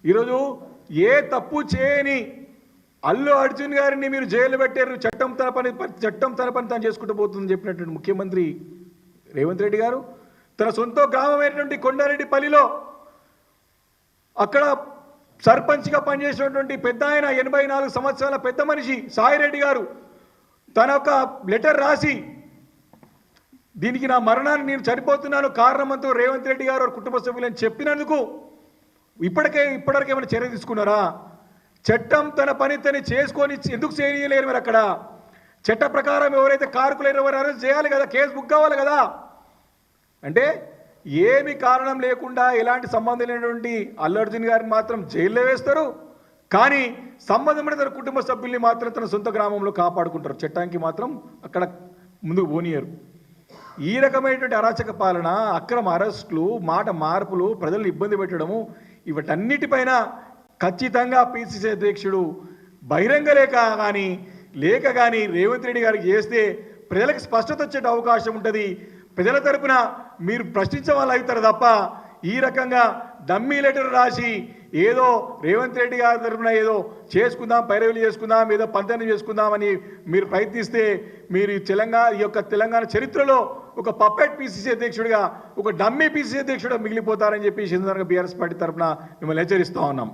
ఈరోజు ఏ తప్పు చేయని అల్లు అర్జున్ గారిని మీరు జైలు పెట్టారు, చట్టం తన పని తాను చేసుకుంటూ పోతుందని చెప్పినటువంటి ముఖ్యమంత్రి రేవంత్ రెడ్డి గారు తన సొంత గ్రామమైనటువంటి కొండారెడ్డిపల్లిలో అక్కడ సర్పంచ్గా పనిచేసినటువంటి పెద్ద ఆయన 84 సంవత్సరాల పెద్ద మనిషి సాయిరెడ్డి గారు తన ఒక లెటర్ రాసి దీనికి నా మరణాన్ని నేను చనిపోతున్నాను కారణమంతో రేవంత్ రెడ్డి గారు కుటుంబ సభ్యులని చెప్పినందుకు ఇప్పటివరకు ఏమైనా చర్య తీసుకున్నారా? చట్టం తన పని తను చేసుకొని ఎందుకు చేయలేరు? మరి అక్కడ చట్ట ప్రకారం ఎవరైతే కారకులైన వారు అరెస్ట్ చేయాలి కదా, కేసు బుక్ కావాలి కదా. అంటే ఏమి కారణం లేకుండా ఎలాంటి సంబంధం లేనటువంటి అల్లు అర్జున్ గారిని మాత్రం జైల్లో వేస్తారు, కానీ సంబంధమైన తన కుటుంబ సభ్యుల్ని మాత్రం తన సొంత గ్రామంలో కాపాడుకుంటారు. చట్టానికి మాత్రం అక్కడ ముందుకు పోనీయరు. ఈ రకమైనటువంటి అరాచక పాలన, అక్రమ అరెస్టులు, మాట మార్పులు, ప్రజలను ఇబ్బంది పెట్టడము, వీటన్నిటిపైన ఖచ్చితంగా పిసిసి అధ్యక్షుడు బహిరంగ లేక కానీ రేవంత్ రెడ్డి గారికి చేస్తే ప్రజలకు స్పష్టత వచ్చే అవకాశం ఉంటుంది. ప్రజల తరపున మీరు ప్రశ్నించే వాళ్ళు అవుతారు తప్ప ఈ రకంగా డమ్మీ లెటర్ రాసి ఏదో రేవంత్ రెడ్డి గారి తరపున ఏదో చేసుకుందాం, పైరవీలు చేసుకుందాం, ఏదో పంతనం చేసుకుందామని మీరు ప్రయత్నిస్తే మీరు తెలంగాణ చరిత్రలో ఒక పప్పెట్ పిసిసి అధ్యక్షుడిగా, ఒక డమ్మీ పిసిసి అధ్యక్షుడిగా మిగిలిపోతారని చెప్పి బీఆర్ఎస్ పార్టీ తరఫున మిమ్మల్ని హెచ్చరిస్తూ ఉన్నాం.